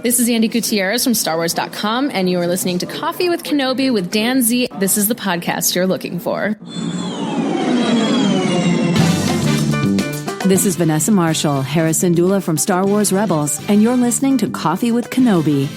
This is Andy Gutierrez from StarWars.com, and you are listening to Coffee with Kenobi with Dan Z. This is the podcast you're looking for. This is Vanessa Marshall, Harrison Dula from Star Wars Rebels, and you're listening to Coffee with Kenobi.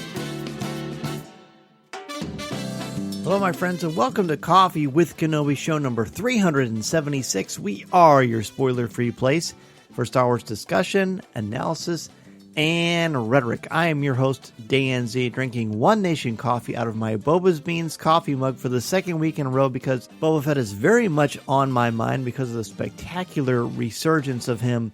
Hello, my friends, and welcome to Coffee with Kenobi, show number 376. We are your spoiler-free place for Star Wars discussion, analysis, and rhetoric. I am your host, Dan Z, drinking One Nation coffee out of my Boba's Beans coffee mug for the second week in a row because Boba Fett is very much on my mind because of the spectacular resurgence of him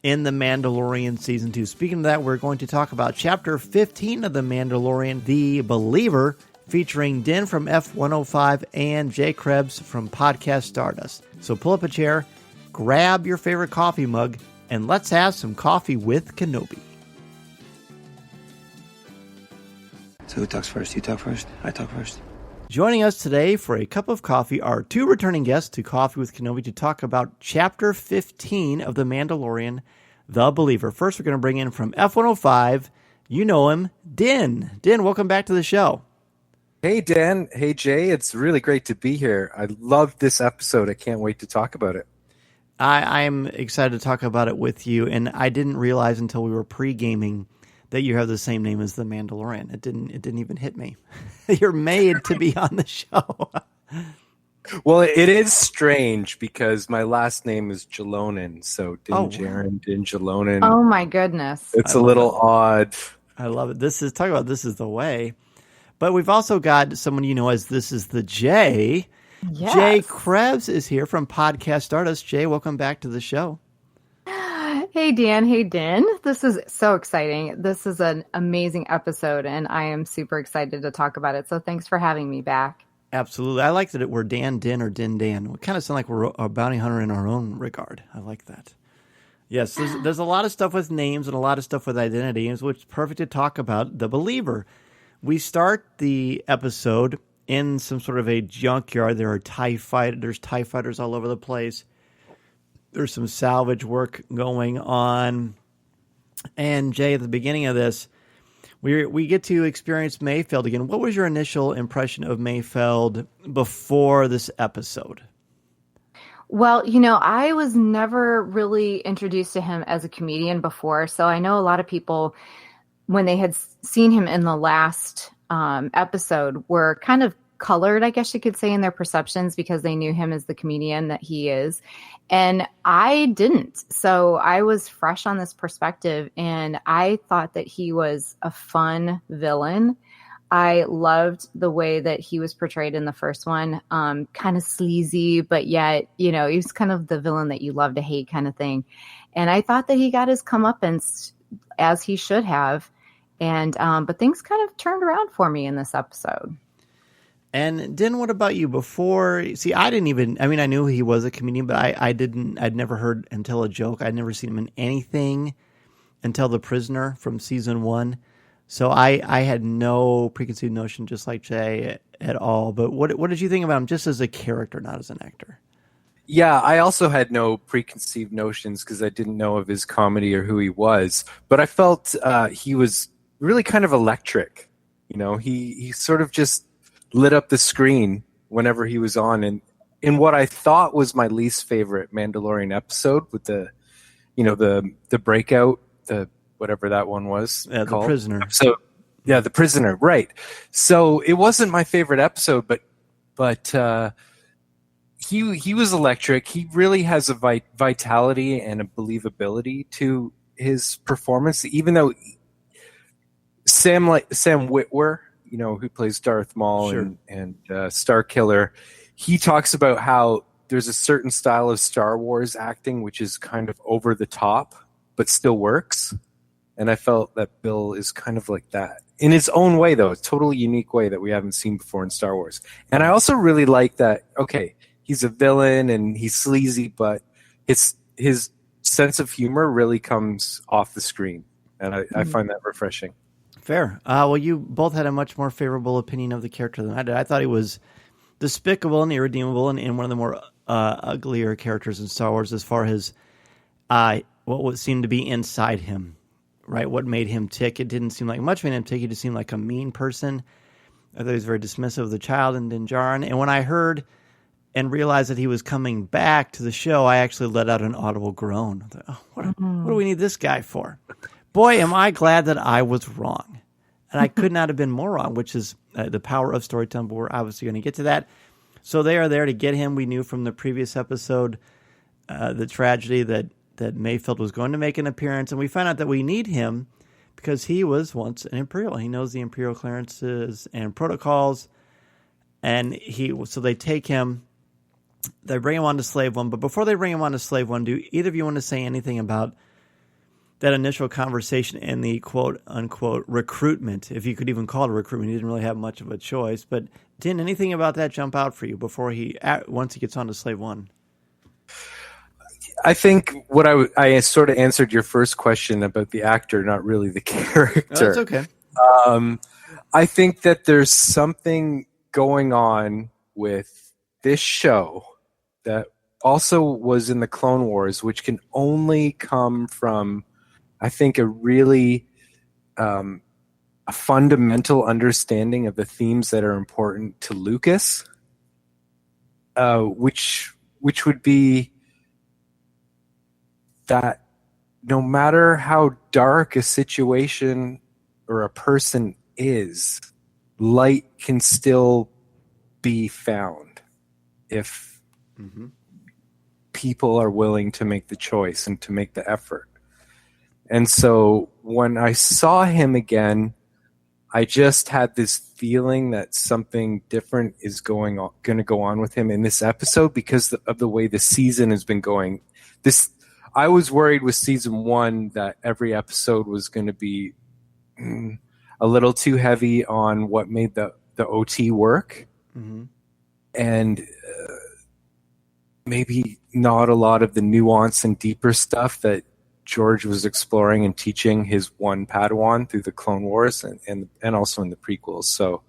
in The Mandalorian Season 2. Speaking of that, we're going to talk about Chapter 15 of The Mandalorian, The Believer, featuring Din from F105 and Jay Krebs from podcast Stardust. So pull up a chair, grab your favorite coffee mug, and let's have some coffee with Kenobi. So who talks first? You talk first? I talk first. Joining us today for a cup of coffee are two returning guests to Coffee with Kenobi to talk about Chapter 15 of The Mandalorian, The Believer. First, we're going to bring in from F105, you know him, Din. Din, welcome back to the show. Hey, Dan. Hey, Jay. It's really great to be here. I loved this episode. I can't wait to talk about it. I'm excited to talk about it with you, and I didn't realize until we were pre-gaming that you have the same name as The Mandalorian. It didn't even hit me. You're made to be on the show. Well, it is strange because my last name is Jalonen, so Denjarin, Dinjalonen. Oh my goodness. It's a little odd. I love it. This is the way. But we've also got someone you know as This Is the Jay. Yes. Jay Krebs is here from podcast Stardust. Jay, welcome back to the show. Hey, Dan. Hey, Din. This is so exciting. This is an amazing episode, and I am super excited to talk about it. So thanks for having me back. Absolutely. I like that we're Dan Din or Din Dan. We kind of sound like we're a bounty hunter in our own regard. I like that. Yes, there's a lot of stuff with names and a lot of stuff with identity, which is perfect to talk about The Believer. We start the episode in some sort of a junkyard. There's TIE fighters all over the place. There's some salvage work going on. And Jay, at the beginning of this, we get to experience Mayfeld again. What was your initial impression of Mayfeld before this episode? Well, I was never really introduced to him as a comedian before. So I know a lot of people, when they had seen him in the last episode, were kind of colored, I guess you could say, in their perceptions because they knew him as the comedian that he is. And I didn't. So I was fresh on this perspective, and I thought that he was a fun villain. I loved the way that he was portrayed in the first one, kind of sleazy, but yet, he was kind of the villain that you love to hate kind of thing. And I thought that he got his comeuppance as he should have. And but things kind of turned around for me in this episode. And Din, what about you? Before, see, I knew he was a comedian, but I'd never heard him tell a joke. I'd never seen him in anything until The Prisoner from season 1. So I had no preconceived notion, just like Jay, at all. But what did you think about him just as a character, not as an actor? Yeah, I also had no preconceived notions because I didn't know of his comedy or who he was. But I felt he was really kind of electric. He sort of just lit up the screen whenever he was on. And in what I thought was my least favorite Mandalorian episode with the breakout, the whatever that one was called. The Prisoner. So yeah, The Prisoner, right. So it wasn't my favorite episode, but he was electric. He really has a vitality and a believability to his performance, even though Sam Witwer, who plays Darth Maul, sure, and Starkiller, he talks about how there's a certain style of Star Wars acting which is kind of over the top but still works. And I felt that Bill is kind of like that. In his own way, though, a totally unique way that we haven't seen before in Star Wars. And I also really like that, okay, he's a villain and he's sleazy, but his sense of humor really comes off the screen. And I find that refreshing. Fair. Well, you both had a much more favorable opinion of the character than I did. I thought he was despicable and irredeemable and one of the more uglier characters in Star Wars as far as what would seem to be inside him right? What made him tick? It didn't seem like much made him tick. He just seemed like a mean person. I thought he was very dismissive of the child in Denjarin. And when I heard and realized that he was coming back to the show, I actually let out an audible groan. I thought, oh, what do we need this guy for? Boy, am I glad that I was wrong. And I could not have been more wrong, which is the power of storytelling. But we're obviously going to get to that. So they are there to get him. We knew from the previous episode the tragedy that Mayfeld was going to make an appearance. And we find out that we need him because he was once an Imperial. He knows the Imperial clearances and protocols. And so they take him. They bring him on to Slave One. But before they bring him on to Slave One, do either of you want to say anything about that initial conversation and the quote-unquote recruitment, if you could even call it a recruitment? He didn't really have much of a choice. But didn't anything about that jump out for you before once he gets on to Slave One? I think what I sort of answered your first question about the actor, not really the character. That's okay. I think that there's something going on with this show that also was in the Clone Wars, which can only come from, I think, a really a fundamental understanding of the themes that are important to Lucas, which would be that no matter how dark a situation or a person is, light can still be found if people are willing to make the choice and to make the effort. And so when I saw him again, I just had this feeling that something different is going to go on with him in this episode because of the way the season has been going. I was worried with season 1 that every episode was going to be a little too heavy on what made the OT work. Mm-hmm. And maybe not a lot of the nuance and deeper stuff that George was exploring and teaching his one Padawan through the Clone Wars and also in the prequels. So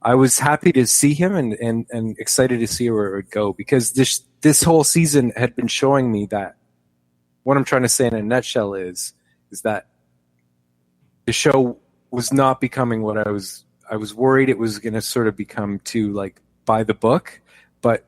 I was happy to see him and excited to see where it would go, because this whole season had been showing me that what I'm trying to say in a nutshell is that the show was not becoming what I was worried it was going to sort of become too like by the book, but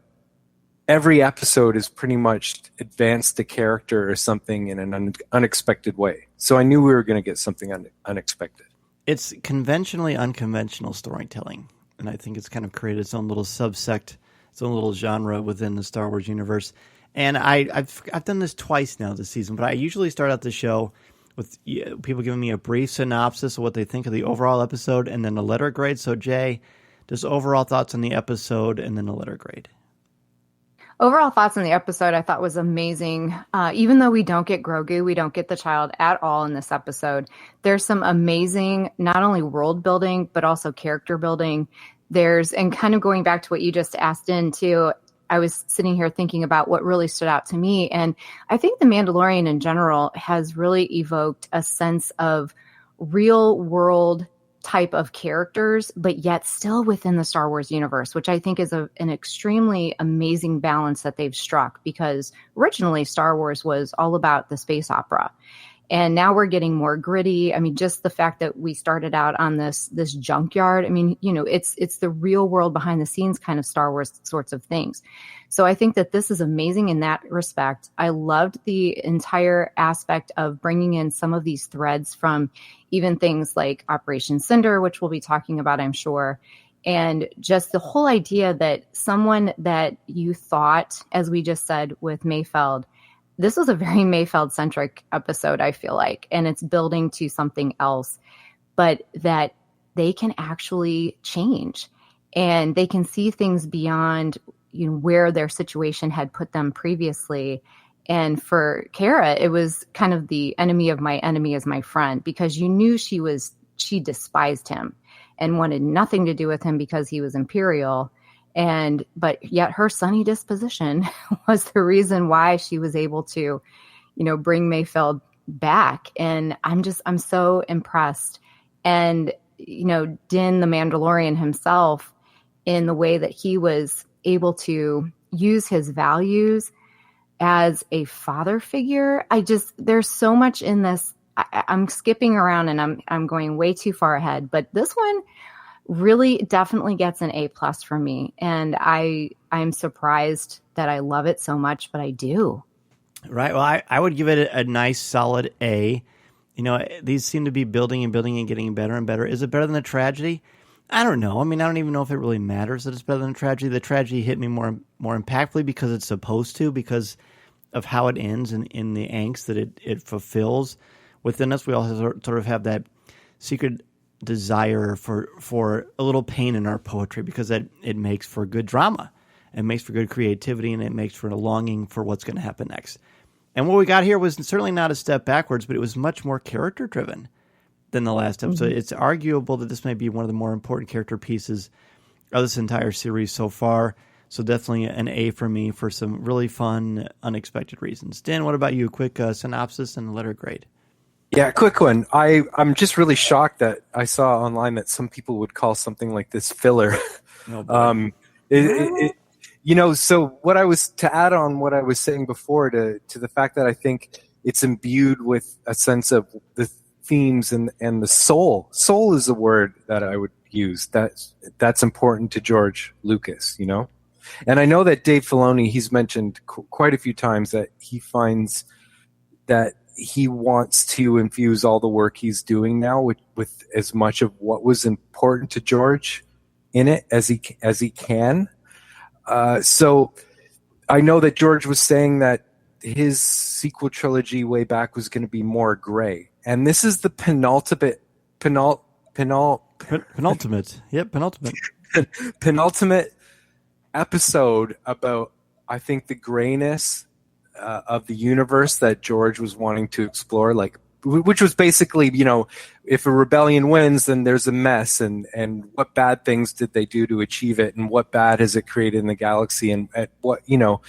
every episode is pretty much advanced the character or something in an unexpected way. So I knew we were going to get something unexpected. It's conventionally unconventional storytelling, and I think it's kind of created its own little subsect, its own little genre within the Star Wars universe. And I've done this twice now this season, but I usually start out the show with people giving me a brief synopsis of what they think of the overall episode and then a letter grade. So Jay, just overall thoughts on the episode and then a letter grade. Overall thoughts on the episode I thought was amazing. Even though we don't get Grogu, we don't get the child at all in this episode, there's some amazing, not only world building, but also character building. And kind of going back to what you just asked into, I was sitting here thinking about what really stood out to me. And I think The Mandalorian in general has really evoked a sense of real world type of characters, but yet still within the Star Wars universe, which I think is an extremely amazing balance that they've struck, because originally Star Wars was all about the space opera. And now we're getting more gritty. I mean, just the fact that we started out on this junkyard. I mean, it's the real world behind the scenes kind of Star Wars sorts of things. So I think that this is amazing in that respect. I loved the entire aspect of bringing in some of these threads from even things like Operation Cinder, which we'll be talking about, I'm sure. And just the whole idea that someone that you thought, as we just said with Mayfeld, this was a very Mayfeld-centric episode, I feel like, and it's building to something else, but that they can actually change and they can see things beyond, where their situation had put them previously. And for Kara, it was kind of the enemy of my enemy is my friend, because you knew she despised him and wanted nothing to do with him because he was Imperial. But yet her sunny disposition was the reason why she was able to, bring Mayfeld back. And I'm so impressed. And, Din the Mandalorian himself, in the way that he was able to use his values as a father figure. There's so much in this I'm skipping around and I'm going way too far ahead, but this one really definitely gets an A+ for me. And I'm surprised that I love it so much, but I do. Right. Well, I would give it a nice solid A. You know, these seem to be building and building and getting better and better. Is it better than a tragedy? I don't know. I mean, I don't even know if it really matters that it's better than a tragedy. The tragedy hit me more impactfully because it's supposed to, because of how it ends and in the angst that it fulfills within us. We all sort of have that secret desire for a little pain in our poetry, because it makes for good drama. It makes for good creativity, and it makes for a longing for what's going to happen next. And what we got here was certainly not a step backwards, but it was much more character-driven than the last episode. Mm-hmm. It's arguable that this may be one of the more important character pieces of this entire series so far. So definitely an A for me for some really fun, unexpected reasons. Dan, what about you? Quick synopsis and letter grade. Yeah, quick one. I'm just really shocked that I saw online that some people would call something like this filler. Oh, So what I was to add on what I was saying before to the fact that I think it's imbued with a sense of the themes and the soul. Soul is a word that I would use. That's important to George Lucas, you know? And I know that Dave Filoni, he's mentioned quite a few times that he finds that he wants to infuse all the work he's doing now with as much of what was important to George in it as he can. So I know that George was saying that his sequel trilogy way back was going to be more gray. And this is the penultimate. Yep, penultimate. Penultimate episode about, I think, the grayness of the universe that George was wanting to explore, like, which was basically, you know, if a rebellion wins, then there's a mess, and what bad things did they do to achieve it, and what bad has it created in the galaxy, and what, you know,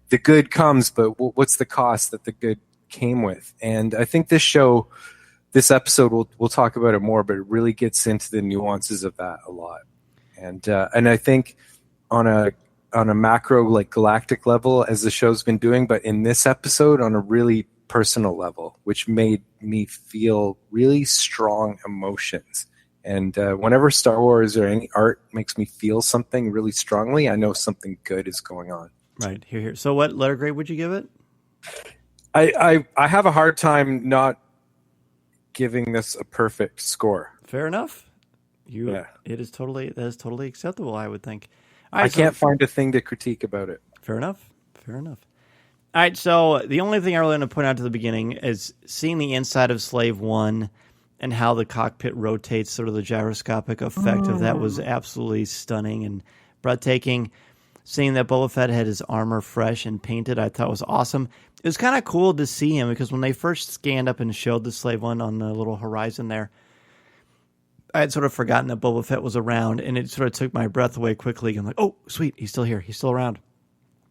the good comes, but what's the cost that the good came with? And I think this episode, we'll talk about it more, but it really gets into the nuances of that a lot. And I think on a macro, like, galactic level, as the show's been doing, but in this episode on a really personal level, which made me feel really strong emotions. And whenever Star Wars or any art makes me feel something really strongly, I know something good is going on. Right, here. So what letter grade would you give it? I have a hard time not giving this a perfect score. Fair enough. Yeah. That is totally acceptable, I would think. All right, I can't find a thing to critique about it. Fair enough. All right, so the only thing I really want to point out to the beginning is seeing the inside of Slave One and how the cockpit rotates, sort of the gyroscopic effect of that was absolutely stunning and breathtaking. Seeing that Boba Fett had his armor fresh and painted, I thought was awesome. It was kind of cool to see him, because when they first scanned up and showed the Slave One on the little horizon there, I had sort of forgotten that Boba Fett was around, and it sort of took my breath away quickly. I'm like, oh, sweet, he's still here. He's still around.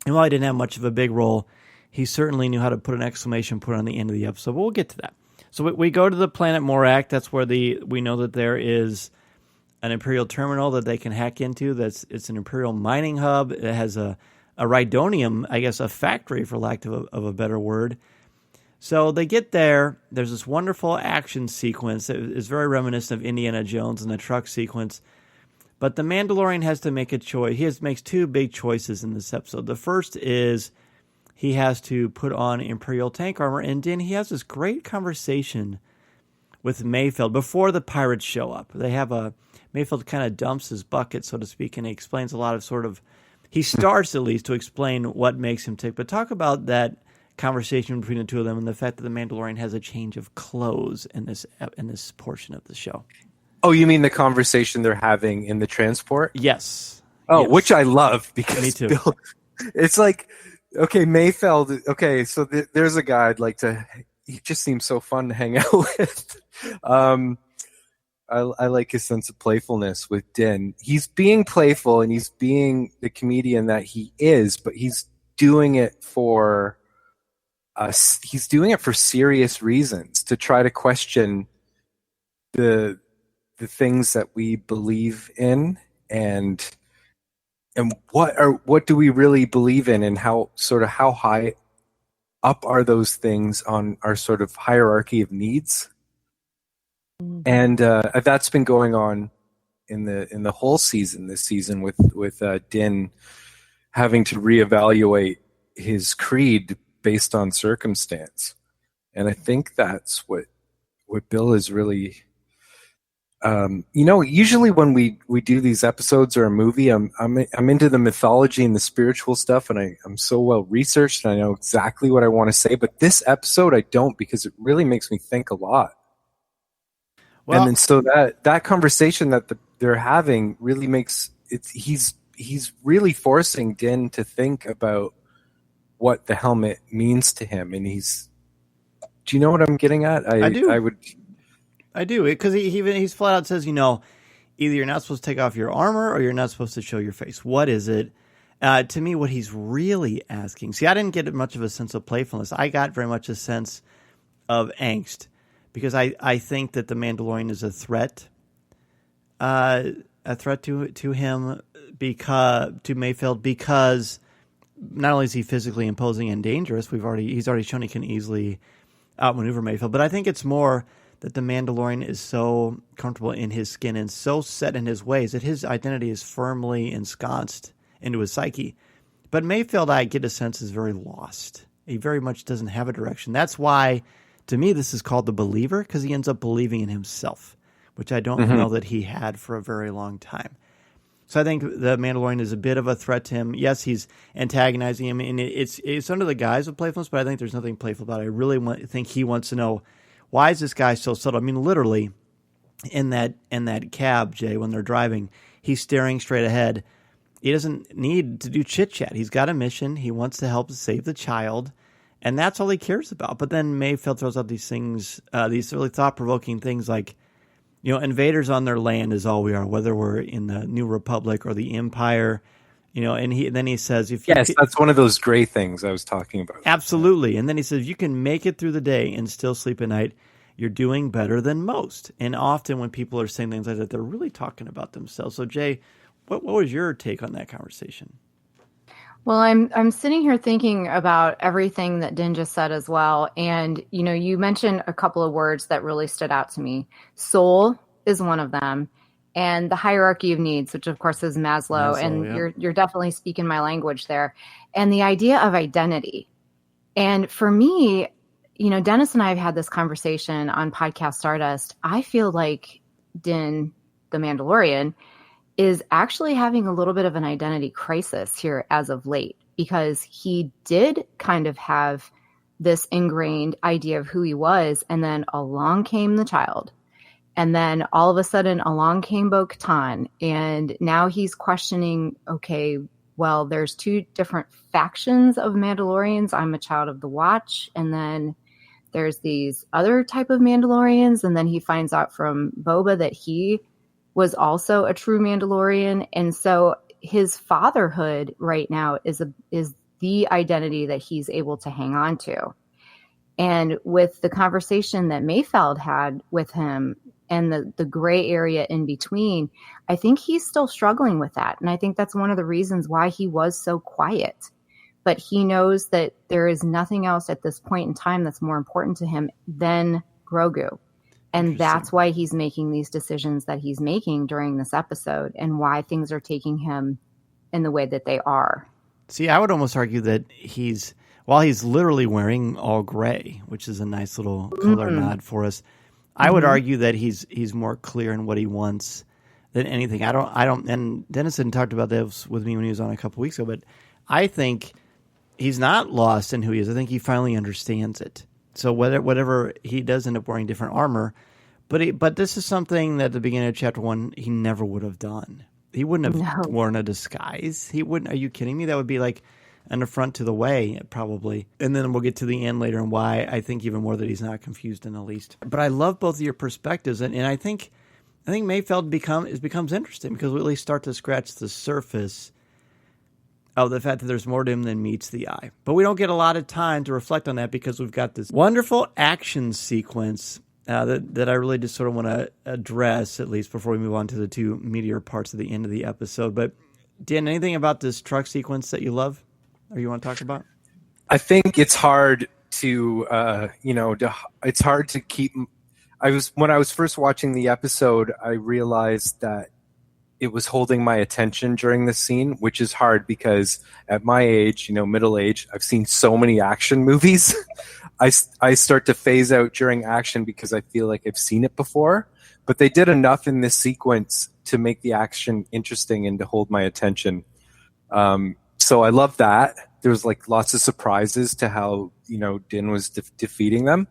And while he didn't have much of a big role, he certainly knew how to put an exclamation point on the end of the episode. But we'll get to that. So we go to the planet Morak. That's where we know that there is an Imperial terminal that they can hack into. It's an Imperial mining hub. It has a Rhydonium, I guess, a factory, for lack of a better word. So they get there. There's this wonderful action sequence that is very reminiscent of Indiana Jones and the truck sequence. But the Mandalorian has to make a choice. He makes two big choices in this episode. The first is he has to put on Imperial tank armor, and then he has this great conversation with Mayfeld before the pirates show up. Mayfeld kind of dumps his bucket, so to speak, and he explains a lot of he starts at least to explain what makes him tick. But talk about that conversation between the two of them and the fact that the Mandalorian has a change of clothes in this portion of the show. Oh, you mean the conversation they're having in the transport? Yes. Oh, yes. Which I love, because me too. Bill, it's like, okay, Mayfeld. Okay, so there's a guy I'd like to. He just seems so fun to hang out with. I like his sense of playfulness with Din. He's being playful and he's being the comedian that he is, but he's doing it for us. He's doing it for serious reasons, to try to question the things that we believe in, and what do we really believe in, and how high up are those things on our sort of hierarchy of needs? And that's been going on in the whole season this season with Din having to reevaluate his creed based on circumstance. And I think that's what Bill is really usually when we do these episodes or a movie, I'm into the mythology and the spiritual stuff, and I'm so well researched and I know exactly what I want to say, but this episode I don't, because it really makes me think a lot. Well, and then so that conversation that they're having really makes it. He's really forcing Din to think about what the helmet means to him, and do you know what I'm getting at? I do. I do, because he's flat out says, either you're not supposed to take off your armor or you're not supposed to show your face. What is it? To me, what he's really asking. See, I didn't get much of a sense of playfulness. I got very much a sense of angst, because I think that the Mandalorian is a threat to him, to Mayfeld, because not only is he physically imposing and dangerous, he's already shown he can easily outmaneuver Mayfeld, but I think it's more that the Mandalorian is so comfortable in his skin and so set in his ways that his identity is firmly ensconced into his psyche. But Mayfeld, I get a sense, is very lost. He very much doesn't have a direction. That's why, to me, this is called the believer, because he ends up believing in himself, which I don't know that he had for a very long time. So I think the Mandalorian is a bit of a threat to him. Yes, he's antagonizing him, and it's under the guise of playfulness, but I think there's nothing playful about it. I really think he wants to know, why is this guy so subtle? I mean, literally, in that cab, Jay, when they're driving, he's staring straight ahead. He doesn't need to do chit-chat. He's got a mission. He wants to help save the child, and that's all he cares about. But then Mayfeld throws out these things, these really thought-provoking things like, invaders on their land is all we are, whether we're in the New Republic or the Empire, and then he says, that's one of those gray things I was talking about. Absolutely. And then he says, you can make it through the day and still sleep at night. You're doing better than most. And often when people are saying things like that, they're really talking about themselves. So Jay, what was your take on that conversation? Well, I'm sitting here thinking about everything that Din just said as well. And, you mentioned a couple of words that really stood out to me. Soul is one of them. And the hierarchy of needs, which of course is Maslow, and yeah. You're definitely speaking my language there. And the idea of identity. And for me, Dennis and I have had this conversation on podcast Stardust. I feel like Din, the Mandalorian, is actually having a little bit of an identity crisis here as of late, because he did kind of have this ingrained idea of who he was, and then along came the child. And then all of a sudden along came Bo-Katan, and now he's questioning, okay, well, there's two different factions of Mandalorians. I'm a child of the Watch, and then there's these other type of Mandalorians, and then he finds out from Boba that he was also a true Mandalorian. And so his fatherhood right now is the identity that he's able to hang on to. And with the conversation that Mayfeld had with him and the gray area in between, I think he's still struggling with that. And I think that's one of the reasons why he was so quiet. But he knows that there is nothing else at this point in time that's more important to him than Grogu. And that's why he's making these decisions that he's making during this episode, and why things are taking him in the way that they are. See, I would almost argue that while he's literally wearing all gray, which is a nice little color nod for us, I would argue that he's more clear in what he wants than anything. I don't, and Dennis had talked about this with me when he was on a couple weeks ago, but I think he's not lost in who he is. I think he finally understands it. So whatever he does end up wearing different armor, but this is something that at the beginning of chapter 1 he never would have done. He wouldn't have worn a disguise. He wouldn't. Are you kidding me? That would be like an affront to the way, probably. And then we'll get to the end later and why I think even more that he's not confused in the least. But I love both of your perspectives, and I think Mayfeld becomes interesting, because we at least start to scratch the surface of the fact that there's more to him than meets the eye. But we don't get a lot of time to reflect on that, because we've got this wonderful action sequence that I really just sort of want to address, at least before we move on to the two meatier parts of the end of the episode. But Dan, anything about this truck sequence that you love or you want to talk about? I think it's hard it's hard to keep. When I was first watching the episode, I realized that it was holding my attention during the scene, which is hard because at my age, middle age, I've seen so many action movies. I start to phase out during action because I feel like I've seen it before. But they did enough in this sequence to make the action interesting and to hold my attention. So I love that. There was like lots of surprises to how Din was defeating them.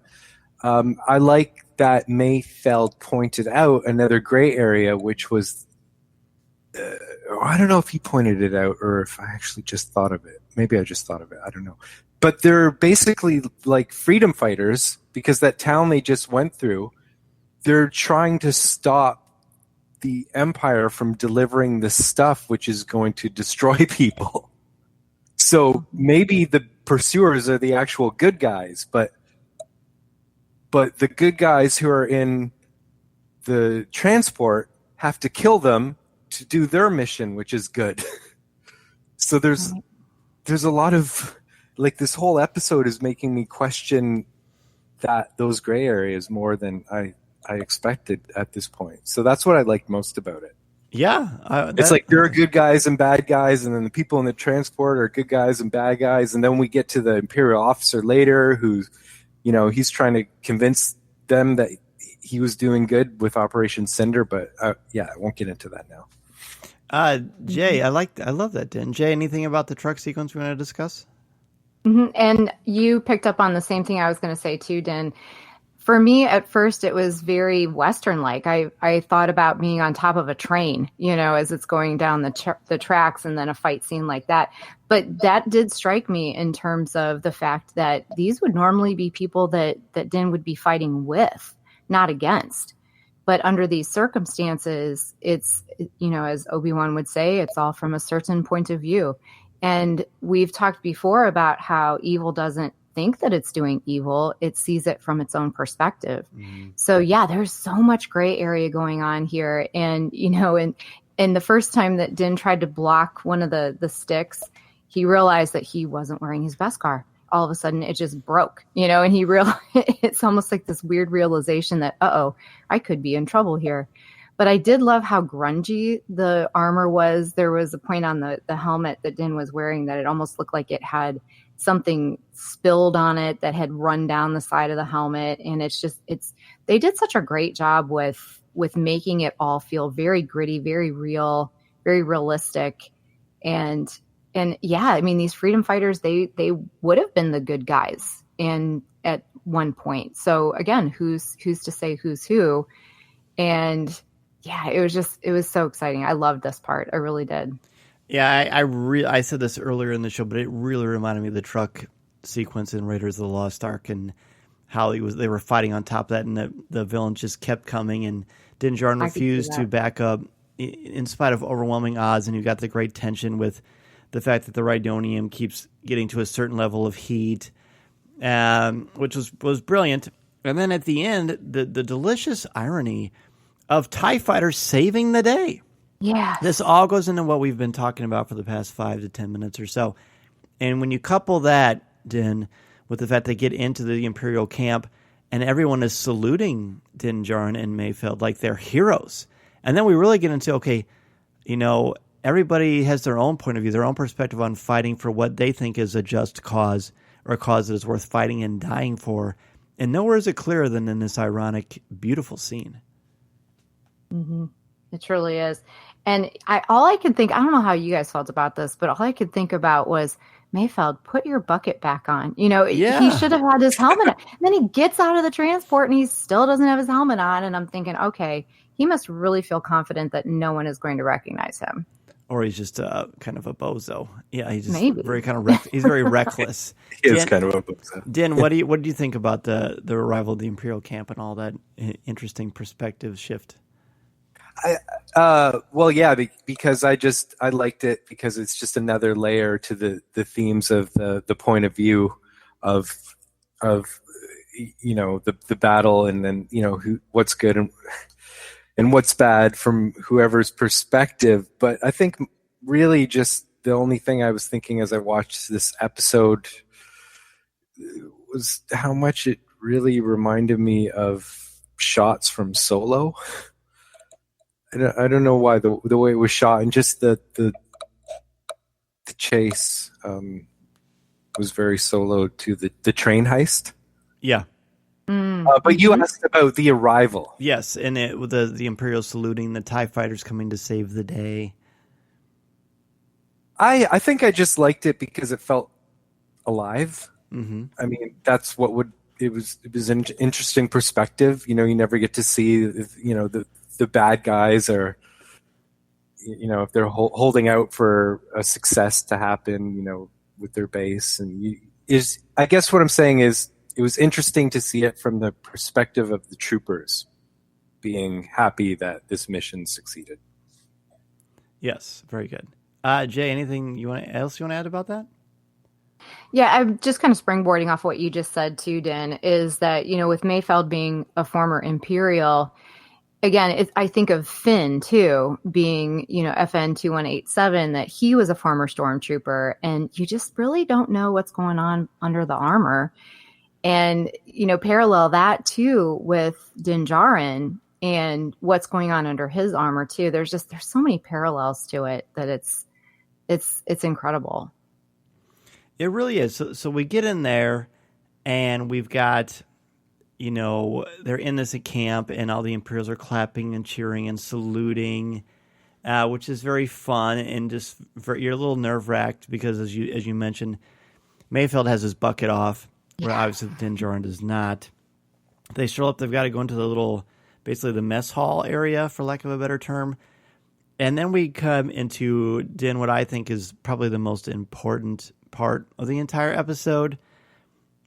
I like that Mayfeld pointed out another gray area, which was I don't know if he pointed it out or if I actually just thought of it. Maybe I just thought of it. I don't know. But they're basically like freedom fighters because that town they just went through, they're trying to stop the Empire from delivering the stuff which is going to destroy people. So maybe the pursuers are the actual good guys, but the good guys who are in the transport have to kill them to do their mission, which is good. So there's a lot of like this whole episode is making me question those gray areas more than I expected at this point. So that's what I like most about it. Yeah. It's like there are good guys and bad guys, and then the people in the transport are good guys and bad guys, and then we get to the Imperial officer later who, he's trying to convince them that he was doing good with Operation Cinder, but I won't get into that now. Jay, I love that, Din. Jay, anything about the truck sequence we want to discuss? Mm-hmm. And you picked up on the same thing I was going to say too, Din. For me, at first, it was very Western-like. I thought about being on top of a train, as it's going down the tracks, and then a fight scene like that. But that did strike me in terms of the fact that these would normally be people that Din would be fighting with, not against. But under these circumstances, it's, as Obi-Wan would say, it's all from a certain point of view. And we've talked before about how evil doesn't think that it's doing evil. It sees it from its own perspective. Mm-hmm. So there's so much gray area going on here. And, and the first time that Din tried to block one of the sticks, he realized that he wasn't wearing his Beskar. All of a sudden it just broke, and he realized it's almost like this weird realization that, I could be in trouble here. But I did love how grungy the armor was. There was a point on the helmet that Din was wearing that it almost looked like it had something spilled on it that had run down the side of the helmet. And they did such a great job with making it all feel very gritty, very real, very realistic. And these freedom fighters, they would have been the good guys at one point. So again, who's to say who's who? And it was so exciting. I loved this part. I really did. Yeah, I said this earlier in the show, but it really reminded me of the truck sequence in Raiders of the Lost Ark and how they were fighting on top of that, and the villains just kept coming, and Denjarin refused to back up in spite of overwhelming odds, and you got the great tension with the fact that the Rhydonium keeps getting to a certain level of heat, which was brilliant. And then at the end, the delicious irony of TIE fighters saving the day. Yeah. This all goes into what we've been talking about for the past 5 to 10 minutes or so. And when you couple that, Din, with the fact they get into the Imperial camp and everyone is saluting Denjarin and Mayfeld like they're heroes. And then we really get into, everybody has their own point of view, their own perspective on fighting for what they think is a just cause or a cause that is worth fighting and dying for. And nowhere is it clearer than in this ironic, beautiful scene. Mm-hmm. It truly is. And all I could think, I don't know how you guys felt about this, but all I could think about was, Mayfeld, put your bucket back on. He should have had his helmet on. And then he gets out of the transport and he still doesn't have his helmet on. And I'm thinking, okay, he must really feel confident that no one is going to recognize him. Or he's just kind of a bozo. Yeah, he's just Maybe. very kind of he's very reckless. He is kind of a bozo. Din, what do you think about the arrival of the Imperial camp and all that interesting perspective shift? Because I liked it because it's just another layer to the themes of the point of view of the battle, and then what's good and what's bad from whoever's perspective. But I think really just the only thing I was thinking as I watched this episode was how much it really reminded me of shots from Solo. I don't know why the way it was shot, and just the chase was very Solo to the train heist. Yeah. But you asked about the arrival. Yes, and with the Imperials saluting, the TIE fighters coming to save the day. I think I just liked it because it felt alive. Mm-hmm. I mean, that's it was an interesting perspective. You never get to see, the bad guys, or, if they're holding out for a success to happen, with their base. And I guess what I'm saying is, it was interesting to see it from the perspective of the troopers being happy that this mission succeeded. Yes, very good. Jay, anything else you want to add about that? Yeah, I'm just kind of springboarding off what you just said too, Dan, is that, with Mayfeld being a former Imperial, again, I think of Finn too, being, FN 2187, that he was a former Stormtrooper, and you just really don't know what's going on under the armor. And, parallel that too with Denjarin and what's going on under his armor too. There's so many parallels to it that it's incredible. It really is. So we get in there and we've got, they're in this camp and all the Imperials are clapping and cheering and saluting, which is very fun and just you're a little nerve-wracked because as you mentioned, Mayfeld has his bucket off. Where obviously Denjarin does not. They show up, they've got to go into basically the mess hall area, for lack of a better term. And then we come into, Din, what I think is probably the most important part of the entire episode.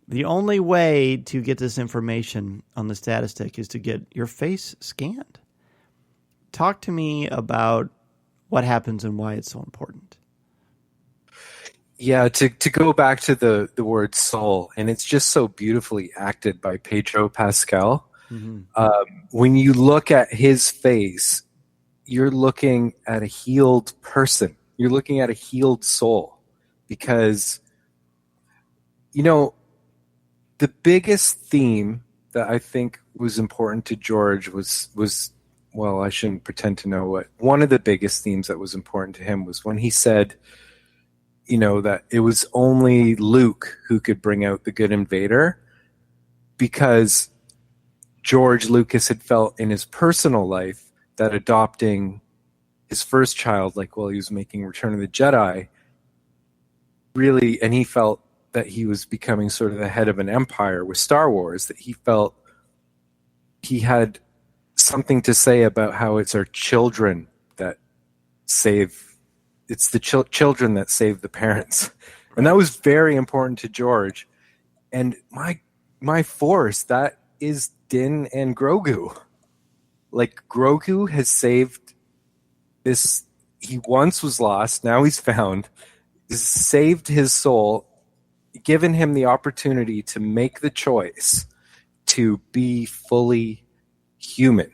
The only way to get this information on the status stick is to get your face scanned. Talk to me about what happens and why it's so important. Yeah, to go back to the word soul, and it's just so beautifully acted by Pedro Pascal. Mm-hmm. When you look at his face, you're looking at a healed person. You're looking at a healed soul. Because, the biggest theme that I think was important to George was well, I shouldn't pretend to know what. One of the biggest themes that was important to him was when he said, that it was only Luke who could bring out the good invader, because George Lucas had felt in his personal life that adopting his first child, like while he was making Return of the Jedi, really, and he felt that he was becoming sort of the head of an empire with Star Wars, that he felt he had something to say about how it's our children that it's the children that save the parents. And that was very important to George. And my force, that is Din and Grogu. Like, Grogu has saved this, he once was lost, now he's found, saved his soul, given him the opportunity to make the choice to be fully human.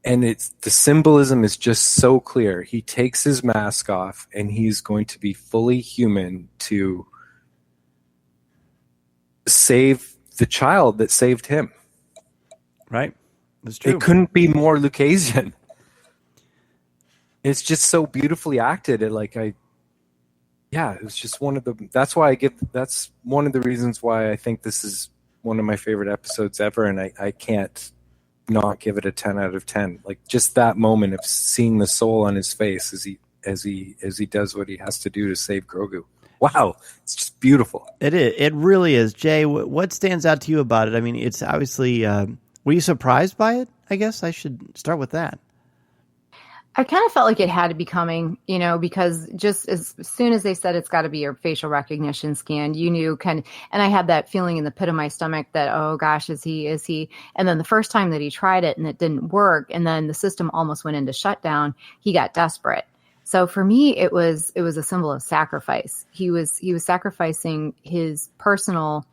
And the symbolism is just so clear. He takes his mask off and he's going to be fully human to save the child that saved him. Right? That's true. It couldn't be more Lucasian. It's just so beautifully acted. It was just that's one of the reasons why I think this is one of my favorite episodes ever. And I can't not give it a 10 out of 10. Like, just that moment of seeing the soul on his face as he does what he has to do to save Grogu. Wow, it's just beautiful. It is. It really is. Jay, what stands out to you about it? I mean, it's obviously. Were you surprised by it? I guess I should start with that. I kind of felt like it had to be coming, because just as soon as they said it's got to be your facial recognition scan, you knew and I had that feeling in the pit of my stomach that, oh gosh, is he? And then the first time that he tried it and it didn't work, and then the system almost went into shutdown, he got desperate. So for me, it was a symbol of sacrifice. He was sacrificing his personal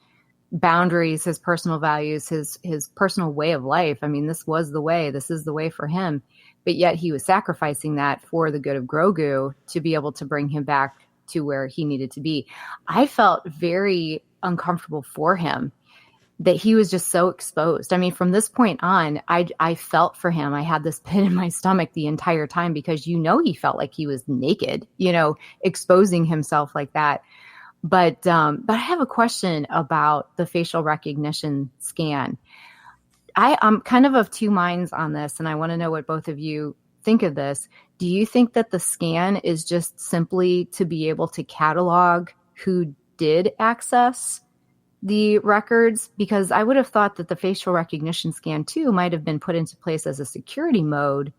boundaries, his personal values, his personal way of life. I mean, this is the way for him. But yet he was sacrificing that for the good of Grogu to be able to bring him back to where he needed to be. I felt very uncomfortable for him, that he was just so exposed. I mean, from this point on, I felt for him. I had this pit in my stomach the entire time because, he felt like he was naked, exposing himself like that. But I have a question about the facial recognition scan. I'm kind of two minds on this, and I want to know what both of you think of this. Do you think that the scan is just simply to be able to catalog who did access the records? Because I would have thought that the facial recognition scan too might have been put into place as a security mode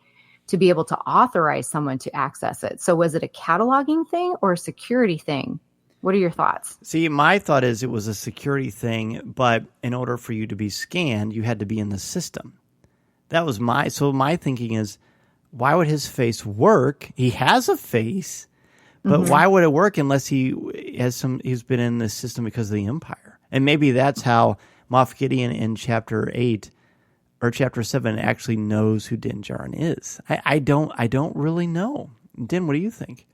to be able to authorize someone to access it. So was it a cataloging thing or a security thing? What are your thoughts? See, my thought is it was a security thing, but in order for you to be scanned, you had to be in the system. That was my thinking is, why would his face work? He has a face, but why would it work unless he's been in the system because of the Empire? And maybe that's how Moff Gideon in Chapter 8 or Chapter 7 actually knows who Denjarin is. I don't really know. Din, what do you think?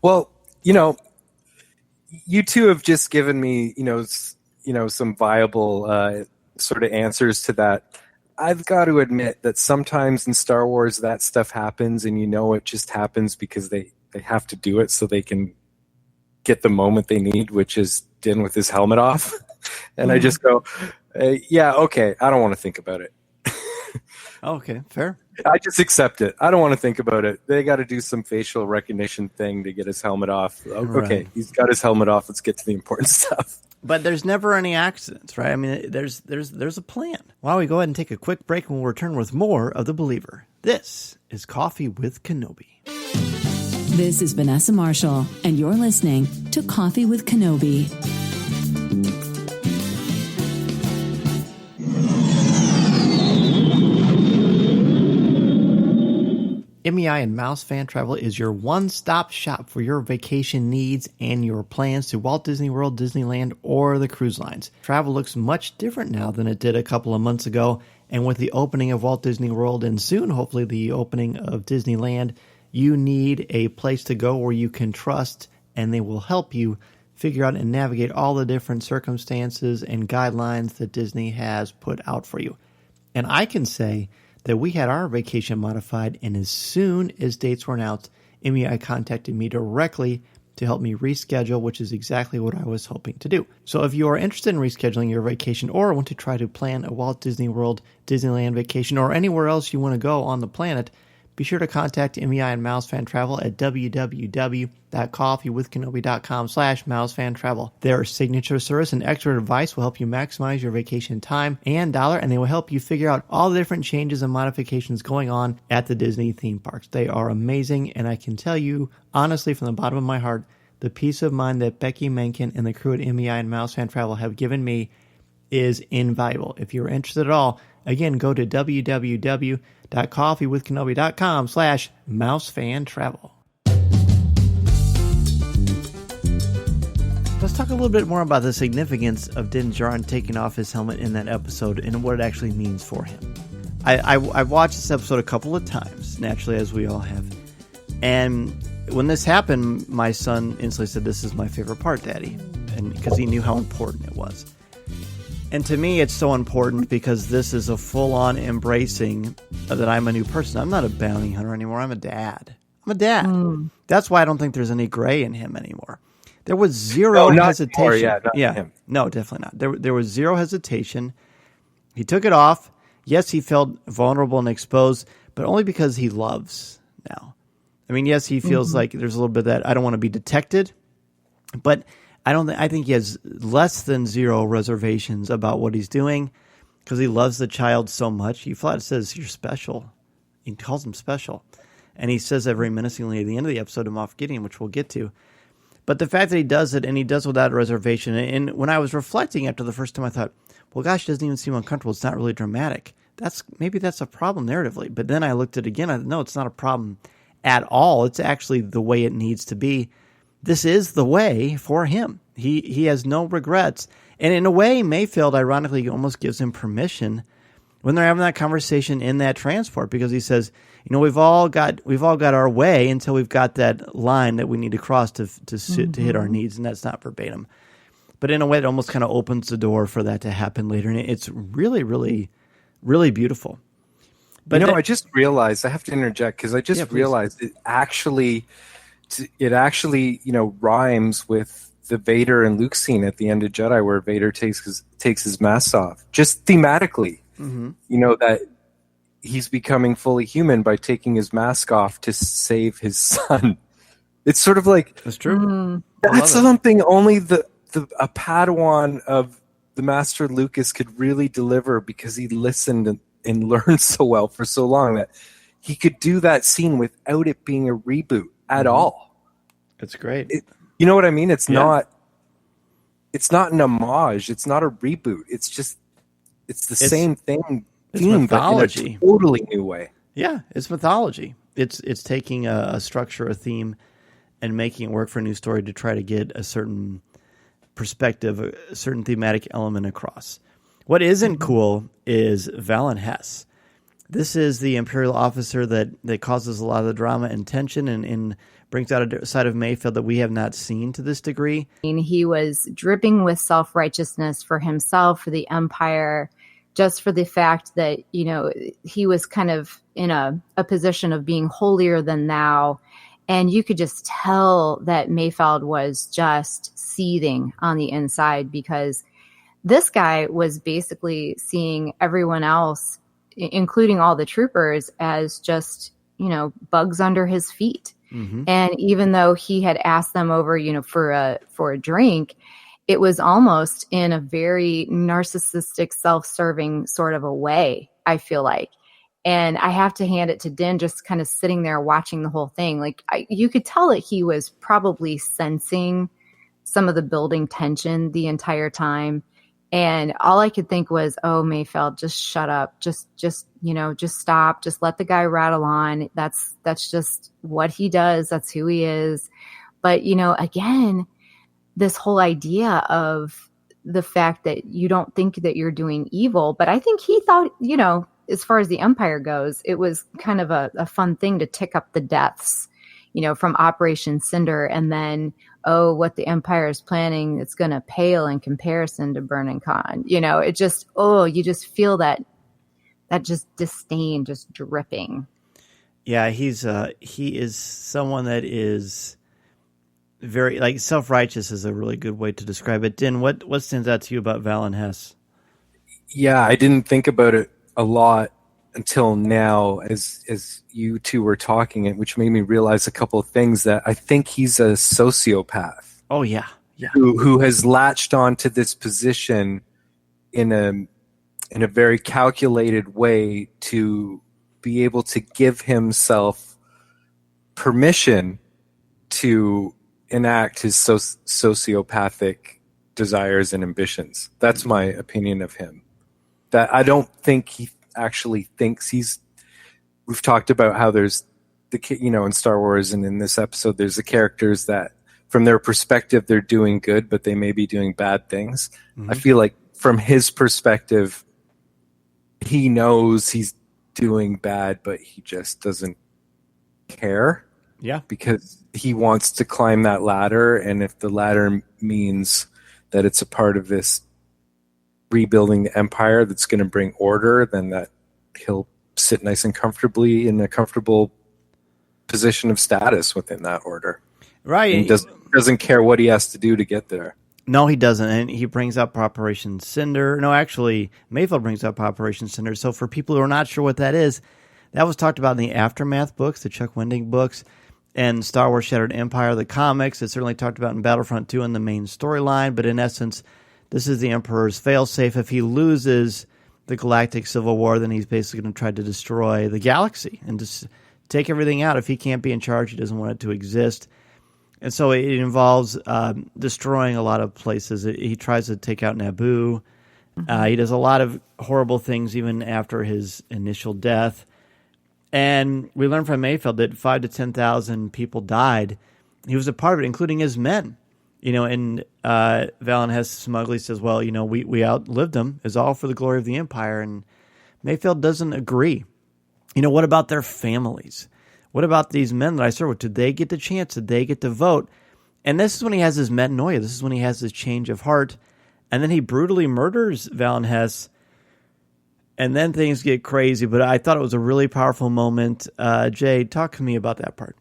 Well, you two have just given me, some viable sort of answers to that. I've got to admit that sometimes in Star Wars that stuff happens, and it just happens because they have to do it so they can get the moment they need, which is Din with his helmet off. And I just go, yeah, okay, I don't want to think about it. Okay, fair. I just accept it. I don't want to think about it. They got to do some facial recognition thing to get his helmet off. Okay, Right. He's got his helmet off. Let's get to the important stuff. But there's never any accidents, right? I mean, there's a plan. Why don't we go ahead and take a quick break and we'll return with more of The Believer. This is Coffee with Kenobi. This is Vanessa Marshall, and you're listening to Coffee with Kenobi. MEI and Mouse Fan Travel is your one-stop shop for your vacation needs and your plans to Walt Disney World, Disneyland, or the cruise lines. Travel looks much different now than it did a couple of months ago, and with the opening of Walt Disney World and soon, hopefully, the opening of Disneyland, you need a place to go where you can trust, and they will help you figure out and navigate all the different circumstances and guidelines that Disney has put out for you. And I can say that we had our vacation modified, and as soon as dates were announced, MEI contacted me directly to help me reschedule, which is exactly what I was hoping to do. So if you are interested in rescheduling your vacation or want to try to plan a Walt Disney World, Disneyland vacation, or anywhere else you want to go on the planet, be sure to contact MEI and Mouse Fan Travel at www.coffeewithkenobi.com/mousefantravel. Their signature service and expert advice will help you maximize your vacation time and dollar, and they will help you figure out all the different changes and modifications going on at the Disney theme parks. They are amazing, and I can tell you, honestly, from the bottom of my heart, the peace of mind that Becky Mencken and the crew at MEI and Mouse Fan Travel have given me is invaluable. If you're interested at all, again, go to www.coffeewithkenobi.com/mousefantravel. Let's talk a little bit more about the significance of Denjarin taking off his helmet in that episode and what it actually means for him. I've watched this episode a couple of times, naturally, as we all have. And when this happened, my son instantly said, "This is my favorite part, Daddy," and because he knew how important it was. And to me, it's so important because this is a full-on embracing that I'm a new person. I'm not a bounty hunter anymore. I'm a dad. That's why I don't think there's any gray in him anymore. There was zero hesitation. Him. No, definitely not. There was zero hesitation. He took it off. Yes, he felt vulnerable and exposed, but only because he loves now. I mean, yes, he feels like there's a little bit of that I don't want to be detected, but I think he has less than zero reservations about what he's doing because he loves the child so much. He flat says, "You're special." He calls him special. And he says that very menacingly at the end of the episode of Moff Gideon, which we'll get to. But the fact that he does it, and he does without a reservation, and when I was reflecting after the first time, I thought, well, gosh, it doesn't even seem uncomfortable. It's not really dramatic. Maybe that's a problem narratively. But then I looked at it again. I thought, no, it's not a problem at all. It's actually the way it needs to be. This is the way for him. He has no regrets. And in a way, Mayfield, ironically, almost gives him permission when they're having that conversation in that transport, because he says, we've all got our way until we've got that line that we need to cross to hit our needs, and that's not verbatim. but in a way it almost kind of opens the door for that to happen later. And it's really, really, really beautiful. But I just realized, I have to interject because I just realized it actually, rhymes with the Vader and Luke scene at the end of Jedi where Vader takes his mask off. Just thematically, that he's becoming fully human by taking his mask off to save his son. It's sort of like, that's true. That's something only a Padawan of the Master Lucas could really deliver, because he listened and learned so well for so long that he could do that scene without it being a reboot at all. It's great. You know what I mean? It's not an homage. It's not a reboot. It's the same thing. It's mythology, but in a totally new way. Yeah, it's mythology. It's taking a structure, a theme, and making it work for a new story to try to get a certain perspective, a certain thematic element across. What isn't cool is Valen Hess. This is the Imperial officer that causes a lot of the drama and tension and brings out a side of Mayfield that we have not seen to this degree. He was dripping with self-righteousness for himself, for the Empire, just for the fact that, he was kind of in a position of being holier than thou. And you could just tell that Mayfeld was just seething on the inside, because this guy was basically seeing everyone else, including all the troopers, as just, bugs under his feet. Mm-hmm. And even though he had asked them over, for a drink, it was almost in a very narcissistic, self-serving sort of a way, I feel like. And I have to hand it to Din, just kind of sitting there watching the whole thing. Like, you could tell that he was probably sensing some of the building tension the entire time. And all I could think was, oh, Mayfeld, just shut up. Just stop. Just let the guy rattle on. That's just what he does. That's who he is. But, again, this whole idea of the fact that you don't think that you're doing evil. But I think he thought, as far as the Empire goes, it was kind of a fun thing to tick up the deaths, from Operation Cinder. And then, what the Empire is planning, it's going to pale in comparison to Burning Khan. It just, you just feel that just disdain just dripping. Yeah, he is someone that is very, like, self-righteous is a really good way to describe it. Din, what stands out to you about Valen Hess? Yeah, I didn't think about it a lot until now as you two were talking, which made me realize a couple of things, that I think he's a sociopath. Oh, yeah. Who has latched onto this position in a very calculated way to be able to give himself permission to enact his sociopathic desires and ambitions. That's my opinion of him. That I don't think he actually thinks we've talked about how there's in Star Wars and in this episode, there's the characters that from their perspective, they're doing good, but they may be doing bad things. Mm-hmm. I feel like from his perspective, he knows he's doing bad, but he just doesn't care. Yeah. Because he wants to climb that ladder. And if the ladder means that it's a part of this rebuilding the Empire that's going to bring order, then that he'll sit nice and comfortably in a comfortable position of status within that order. Right. And doesn't care what he has to do to get there. No, he doesn't. And he brings up Operation Cinder. No, actually, Mayfield brings up Operation Cinder. So for people who are not sure what that is, that was talked about in the Aftermath books, the Chuck Wendig books, and Star Wars Shattered Empire, the comics. It's certainly talked about in Battlefront 2 in the main storyline. But in essence, this is the Emperor's failsafe. If he loses the Galactic Civil War, then he's basically going to try to destroy the galaxy and just take everything out. If he can't be in charge, he doesn't want it to exist. And so it involves destroying a lot of places. He tries to take out Naboo. He does a lot of horrible things even after his initial death. And we learned from Mayfield that 5,000 to 10,000 people died. He was a part of it, including his men. And Valen Hess smugly says, well, we outlived them. It's all for the glory of the Empire. And Mayfield doesn't agree. What about their families? What about these men that I served with? Did they get the chance? Did they get to vote? And this is when he has his metanoia. This is when he has his change of heart. And then he brutally murders Valen Hess. And then things get crazy. But I thought it was a really powerful moment. Jay, talk to me about that part.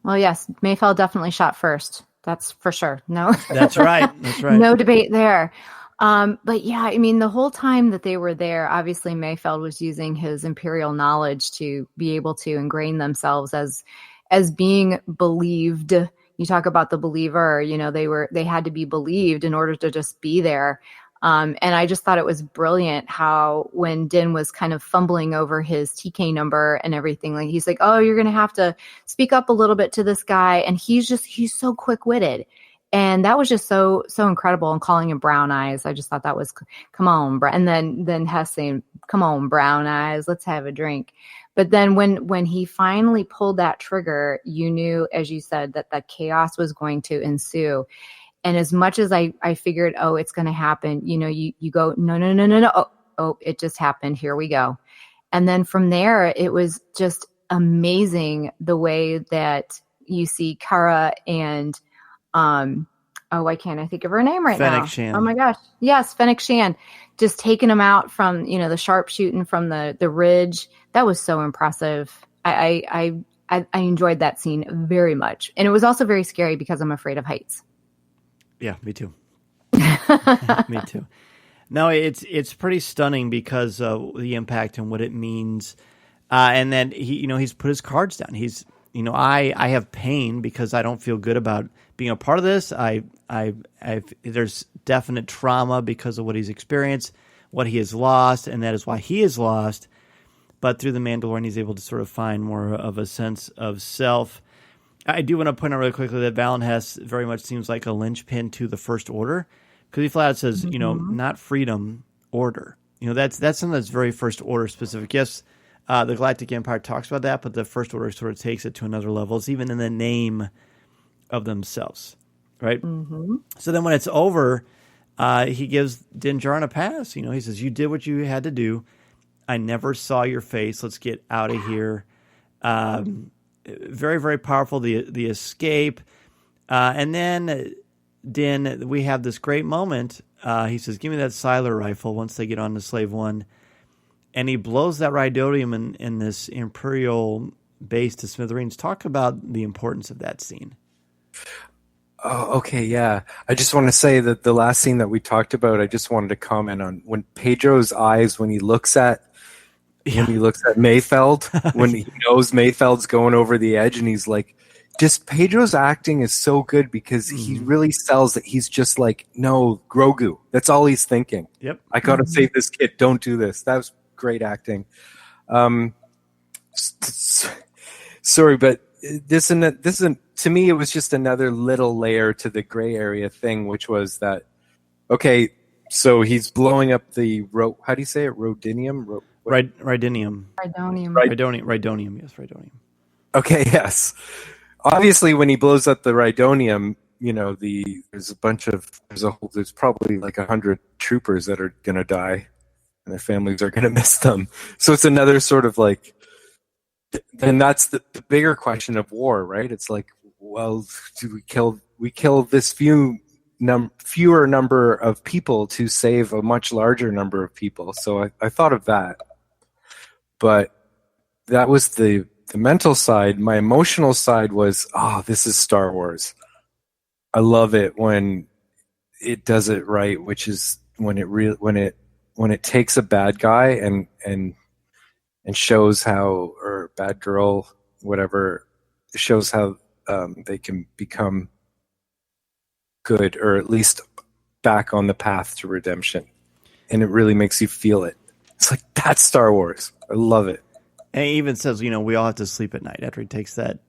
Well, yes, Mayfeld definitely shot first. That's for sure. No, That's right. That's right. No debate there. But yeah, I mean, the whole time that they were there, obviously Mayfeld was using his imperial knowledge to be able to ingrain themselves as being believed. You talk about the believer, they had to be believed in order to just be there. And I just thought it was brilliant how when Din was kind of fumbling over his TK number and everything, like he's like, oh, you're going to have to speak up a little bit to this guy. And he's so quick-witted. And that was just so incredible. And calling him Brown Eyes, I just thought that was, come on. And then Hess saying, come on, Brown Eyes, let's have a drink. But then when he finally pulled that trigger, you knew, as you said, that chaos was going to ensue. And as much as I figured, oh, it's going to happen, you go, no. Oh, it just happened. Here we go. And then from there, it was just amazing the way that you see Kara and, why can't I think of her name right Fennec now? Shan. Oh my gosh. Yes. Fennec Shan, just taking him out from, the sharpshooting from the ridge. That was so impressive. I enjoyed that scene very much. And it was also very scary because I'm afraid of heights. Yeah, me too. Me too. No, it's pretty stunning because of the impact and what it means. And then he's put his cards down. He's, I have pain because I don't feel good about being a part of this. There's definite trauma because of what he's experienced, what he has lost, and that is why he is lost. But through the Mandalorian, he's able to sort of find more of a sense of self. I do want to point out really quickly that Valen Hess very much seems like a linchpin to the First Order, because he flat out says, not freedom, order. That's something that's very First Order specific. Yes, the Galactic Empire talks about that, but the First Order sort of takes it to another level. It's even in the name of themselves, right? Mm-hmm. So then when it's over, he gives Denjarin a pass. He says, you did what you had to do. I never saw your face. Let's get out of here. Very, very powerful, the escape. And then Din, we have this great moment. He says, give me that Siler rifle once they get on to Slave One. And he blows that Rhydonium in this Imperial base to smithereens. Talk about the importance of that scene. Oh, okay, yeah. I just want to say that the last scene that we talked about, I just wanted to comment on when Pedro's eyes, when he looks at Mayfeld, when he knows Mayfeld's going over the edge, and he's like, just Pedro's acting is so good because he really sells that he's just like, no, Grogu. That's all he's thinking. Yep. I got to save this kid. Don't do this. That was great acting. Sorry, but this isn't, to me, it was just another little layer to the gray area thing, which was that, okay, so he's blowing up the, how do you say it? Rhodinium? Rhydonium. Rhydonium. Yes, Rhydonium. Okay, yes. Obviously, when he blows up the Rhydonium, there's probably like 100 troopers that are going to die, and their families are going to miss them. So it's another sort of like, then that's the bigger question of war, right? It's like, well, do we kill this fewer number of people to save a much larger number of people? So I thought of that. But that was the mental side. My emotional side was, this is Star Wars. I love it when it does it right, which is when it takes a bad guy and shows how, or bad girl, whatever, shows how they can become good, or at least back on the path to redemption. And it really makes you feel it. It's like, that's Star Wars. I love it. And he even says, we all have to sleep at night after he takes that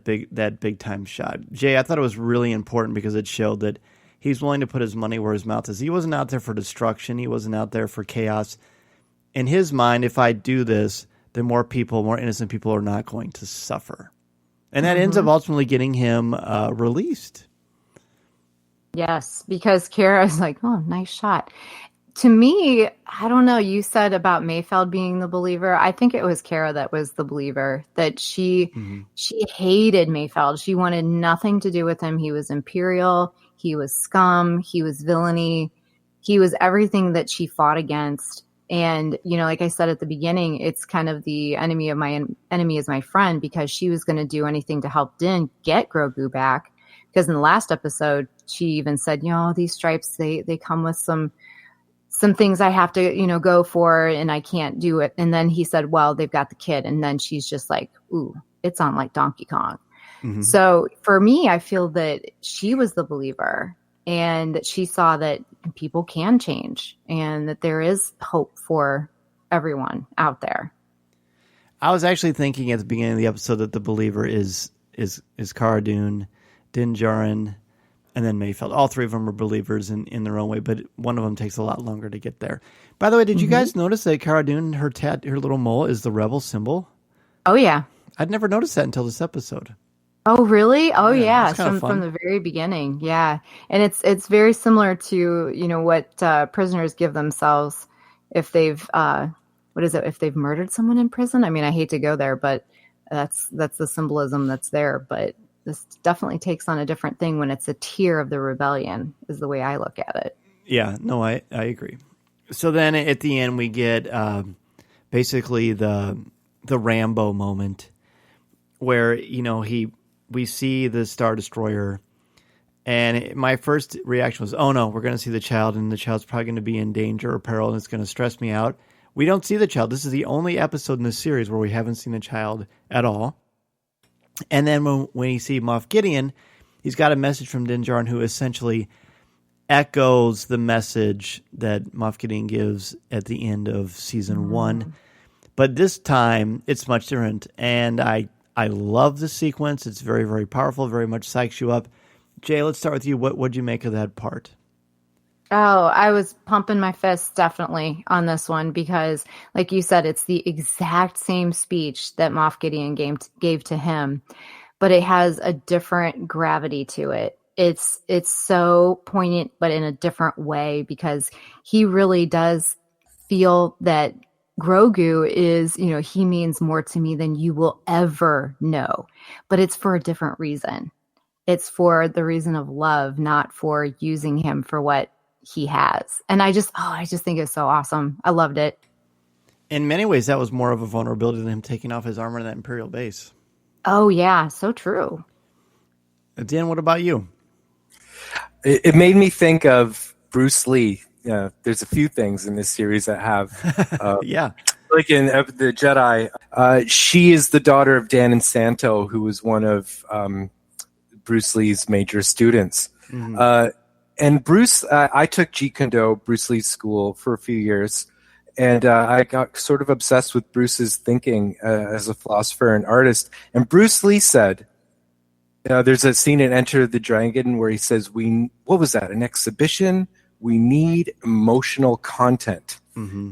big time shot. Jay, I thought it was really important because it showed that he's willing to put his money where his mouth is. He wasn't out there for destruction. He wasn't out there for chaos. In his mind, if I do this, then more innocent people are not going to suffer. And that ends up ultimately getting him released. Yes, because Kara's like, oh, nice shot. To me, I don't know. You said about Mayfeld being the believer. I think it was Kara that was the believer, that she hated Mayfeld. She wanted nothing to do with him. He was Imperial. He was scum. He was villainy. He was everything that she fought against. And, like I said at the beginning, it's kind of the enemy of my enemy is my friend, because she was going to do anything to help Din get Grogu back. Because in the last episode, she even said, these stripes, they come with some things I have to, go for, and I can't do it. And then he said, well, they've got the kid. And then she's just like, ooh, it's on like Donkey Kong. Mm-hmm. So for me, I feel that she was the believer, and that she saw that people can change and that there is hope for everyone out there. I was actually thinking at the beginning of the episode that the believer is Cara Dune, Denjarin, and then Mayfeld. All three of them are believers in their own way, but one of them takes a lot longer to get there. By the way, did you guys notice that Cara Dune, her little mole is the rebel symbol? Oh, yeah. I'd never noticed that until this episode. Oh, really? Oh, yeah. From the very beginning. Yeah. And it's very similar to, what prisoners give themselves if they've, if they've murdered someone in prison. I mean, I hate to go there, but that's the symbolism that's there. But this definitely takes on a different thing when it's a tier of the rebellion, is the way I look at it. Yeah, no, I agree. So then at the end we get basically the Rambo moment where, we see the Star Destroyer, and my first reaction was, oh no, we're going to see the child, and the child's probably going to be in danger or peril, and it's going to stress me out. We don't see the child. This is the only episode in the series where we haven't seen the child at all. And then when you see Moff Gideon, he's got a message from Denjarin, who essentially echoes the message that Moff Gideon gives at the end of season 1. But this time, it's much different. And I love the sequence. It's very, very powerful, very much psychs you up. Jay, let's start with you. What'd you make of that part? Oh, I was pumping my fists definitely on this one, because, like you said, it's the exact same speech that Moff Gideon gave to him, but it has a different gravity to it. It's so poignant, but in a different way, because he really does feel that Grogu is, he means more to me than you will ever know, but it's for a different reason. It's for the reason of love, not for using him for what he has. And I just think it's so awesome. I loved it. In many ways, that was more of a vulnerability than him taking off his armor in that Imperial base. Oh yeah, so true. Dan, what about you? It made me think of Bruce Lee. There's a few things in this series that have, yeah, like in the Jedi. She is the daughter of Dan and Santo, who was one of Bruce Lee's major students. Mm-hmm. And Bruce, I took Jeet Kune Do, Bruce Lee's school, for a few years, and I got sort of obsessed with Bruce's thinking as a philosopher and artist. And Bruce Lee said, there's a scene in Enter the Dragon where he says, what was that, an exhibition? We need emotional content. Mm-hmm.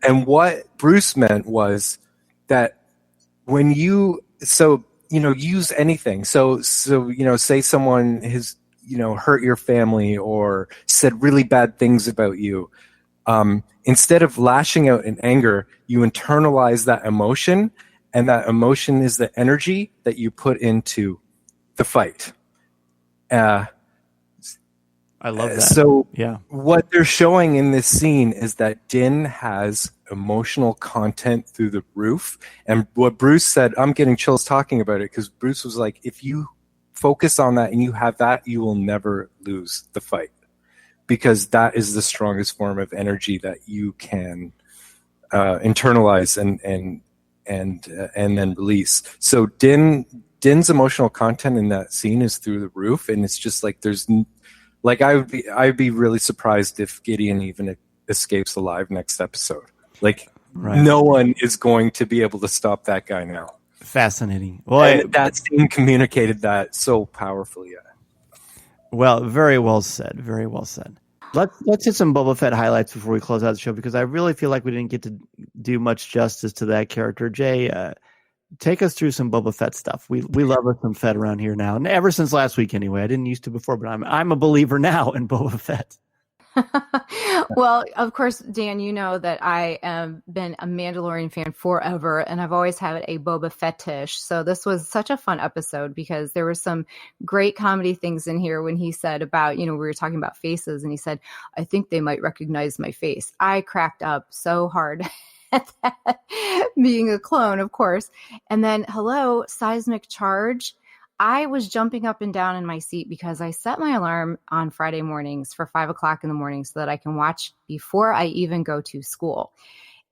And what Bruce meant was that when you use anything. So say someone has hurt your family or said really bad things about you. Instead of lashing out in anger, you internalize that emotion, and that emotion is the energy that you put into the fight. I love that. So yeah, what they're showing in this scene is that Din has emotional content through the roof. And what Bruce said, I'm getting chills talking about it, because Bruce was like, if you focus on that and you have that, you will never lose the fight, because that is the strongest form of energy that you can internalize and then release. So Din's emotional content in that scene is through the roof, and it's just like I'd be really surprised if Gideon even escapes alive next episode. Like, right. No one is going to be able to stop that guy now. Fascinating. Well, that scene communicated that so powerfully. Yeah. Well, very well said. Very well said. Let's hit some Boba Fett highlights before we close out the show, because I really feel like we didn't get to do much justice to that character. Jay, take us through some Boba Fett stuff. We love us some Fett around here now, and ever since last week anyway. I didn't used to before, but I'm a believer now in Boba Fett. Well, of course, Dan, you know that I have been a Mandalorian fan forever, and I've always had a Boba fetish. So this was such a fun episode because there were some great comedy things in here when he said about, we were talking about faces, and he said, I think they might recognize my face. I cracked up so hard at that, being a clone, of course. And then, hello, seismic charge. I was jumping up and down in my seat because I set my alarm on Friday mornings for 5 o'clock in the morning so that I can watch before I even go to school.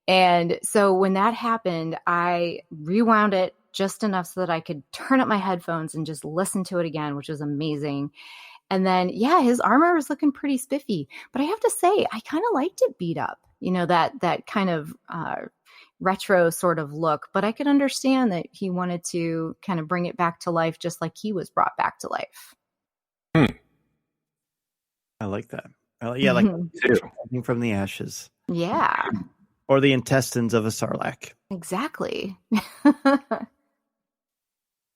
And so when that happened, I rewound it just enough so that I could turn up my headphones and just listen to it again, which was amazing. And then, his armor was looking pretty spiffy, but I have to say, I kind of liked it beat up, that kind of retro sort of look, but I could understand that he wanted to kind of bring it back to life just like he was brought back to life. I like that. Like something from the ashes. Yeah. Or the intestines of a sarlacc. Exactly.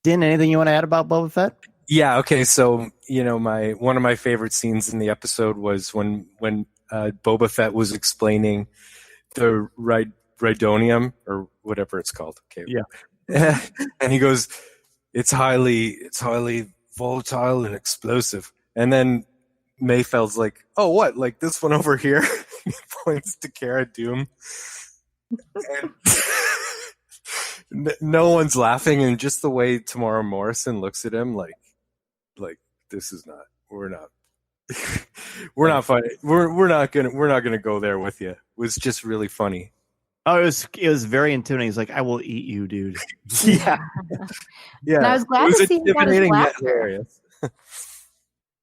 Din, anything you want to add about Boba Fett? Yeah, okay, so, one of my favorite scenes in the episode was when Boba Fett was explaining the Rhydonium, or whatever it's called. Okay. Yeah. And he goes, it's highly volatile and explosive. And then Mayfeld's like, oh, what? Like this one over here? He points to Cara Dune. And no one's laughing, and just the way Tamara Morrison looks at him, like this is not. We're not. We're not funny. We're not gonna go there with you. It was just really funny. Oh, it was very intimidating. He's like, I will eat you, dude. Yeah. And I was glad to see he got his blaster.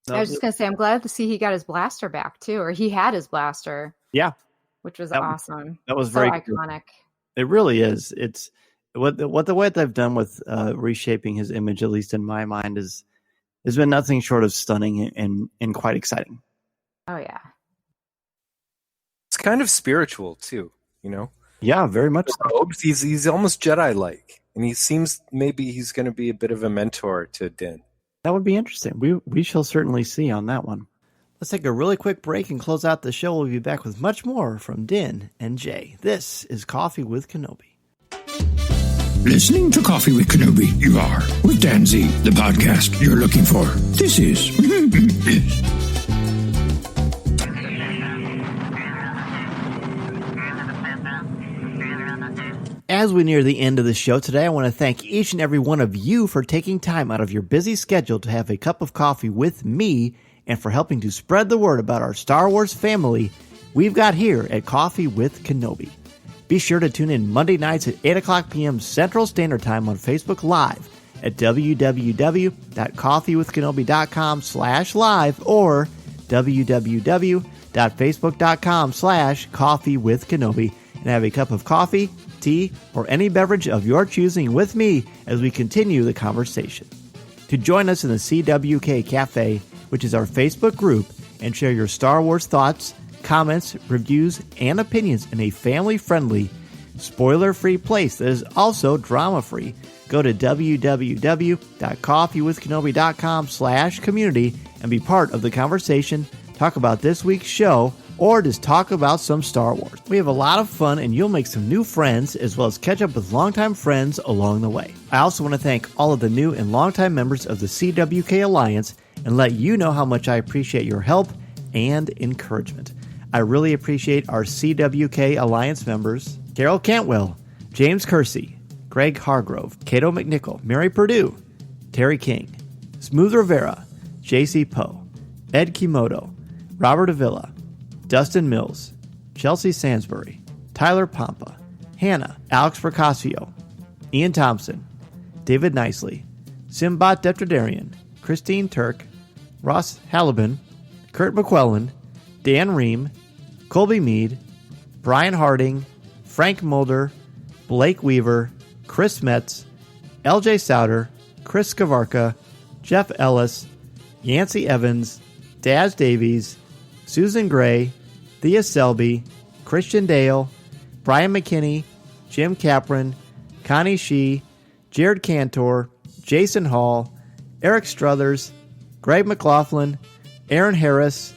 No, I was just going to say, I'm glad to see he got his blaster back, too, or he had his blaster. Yeah. Which was awesome. That was so very iconic. It really is. It's what the way they've done with reshaping his image, at least in my mind, has been nothing short of stunning and quite exciting. Oh, yeah. It's kind of spiritual, too, Yeah, very much so. He's almost Jedi-like, and he seems maybe he's going to be a bit of a mentor to Din. That would be interesting. We shall certainly see on that one. Let's take a really quick break and close out the show. We'll be back with much more from Din and Jay. This is Coffee with Kenobi. Listening to Coffee with Kenobi, you are, with Dan Z, the podcast you're looking for. This is... As we near the end of the show today, I want to thank each and every one of you for taking time out of your busy schedule to have a cup of coffee with me and for helping to spread the word about our Star Wars family we've got here at Coffee with Kenobi. Be sure to tune in Monday nights at 8 o'clock p.m. Central Standard Time on Facebook Live at www.coffeewithkenobi.com/live or www.facebook.com/coffeewithkenobi and have a cup of coffee, tea, or any beverage of your choosing with me as we continue the conversation. To join us in the CWK Cafe, which is our Facebook group, and share your Star Wars thoughts, comments, reviews, and opinions in a family-friendly, spoiler-free place that is also drama-free, go to www.coffeewithkenobi.com/community and be part of the conversation, talk about this week's show, or just talk about some Star Wars. We have a lot of fun, and you'll make some new friends, as well as catch up with longtime friends along the way. I also want to thank all of the new and longtime members of the CWK Alliance and let you know how much I appreciate your help and encouragement. I really appreciate our CWK Alliance members: Carol Cantwell, James Kersey, Greg Hargrove, Cato McNichol, Mary Purdue, Terry King, Smooth Rivera, J.C. Poe, Ed Kimoto, Robert Avila, Dustin Mills, Chelsea Sansbury, Tyler Pompa, Hannah, Alex Procasio, Ian Thompson, David Nicely, Simbot Deptridarian, Christine Turk, Ross Halliban, Kurt McQuellan, Dan Ream, Colby Mead, Brian Harding, Frank Mulder, Blake Weaver, Chris Metz, LJ Souter, Chris Skavarka, Jeff Ellis, Yancey Evans, Daz Davies, Susan Gray, Thea Selby, Christian Dale, Brian McKinney, Jim Capron, Connie Shee, Jared Cantor, Jason Hall, Eric Struthers, Greg McLaughlin, Aaron Harris,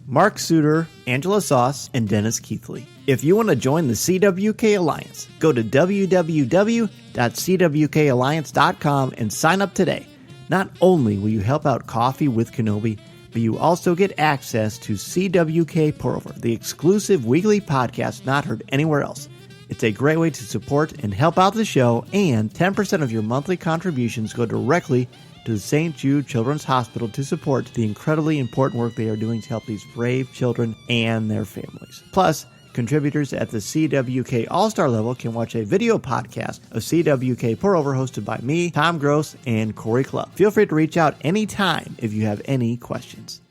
Mark Suter, Angela Sauce, and Dennis Keithley. If you want to join the CWK Alliance, go to www.cwkalliance.com and sign up today. Not only will you help out Coffee with Kenobi, but you also get access to CWK Pour-Over, the exclusive weekly podcast not heard anywhere else. It's a great way to support and help out the show, and 10% of your monthly contributions go directly to the St. Jude Children's Hospital to support the incredibly important work they are doing to help these brave children and their families. Plus, contributors at the CWK All-Star level can watch a video podcast of CWK Pour-Over hosted by me, Tom Gross, and Corey Clubb. Feel free to reach out anytime if you have any questions.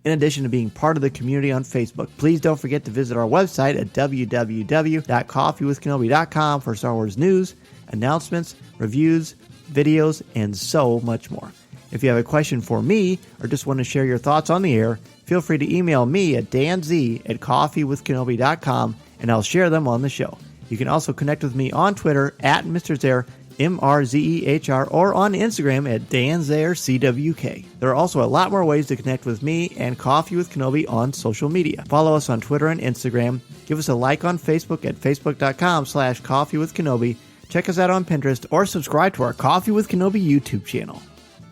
In addition to being part of the community on Facebook, please don't forget to visit our website at www.coffeewithkenobi.com for Star Wars news, announcements, reviews, videos, and so much more. If you have a question for me or just want to share your thoughts on the air, feel free to email me at danz@coffeewithkenobi.com and I'll share them on the show. You can also connect with me on Twitter at Mr. Zaire, MRZEHR, or on Instagram at DanZareCWK. There are also a lot more ways to connect with me and Coffee with Kenobi on social media. Follow us on Twitter and Instagram. Give us a like on Facebook at facebook.com/coffeewithkenobi. Check us out on Pinterest or subscribe to our Coffee with Kenobi YouTube channel.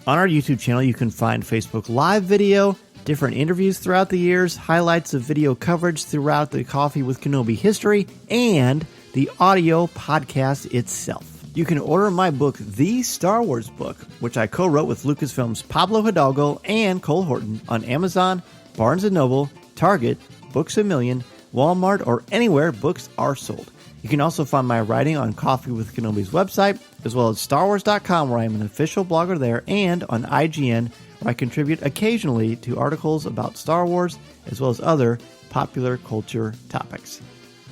On our YouTube channel, you can find Facebook Live video, different interviews throughout the years, highlights of video coverage throughout the Coffee with Kenobi history, and the audio podcast itself. You can order my book, The Star Wars Book, which I co-wrote with Lucasfilm's Pablo Hidalgo and Cole Horton, on Amazon, Barnes & Noble, Target, Books A Million, Walmart, or anywhere books are sold. You can also find my writing on Coffee with Kenobi's website, as well as StarWars.com, where I am an official blogger there, and on IGN, where I contribute occasionally to articles about Star Wars, as well as other popular culture topics.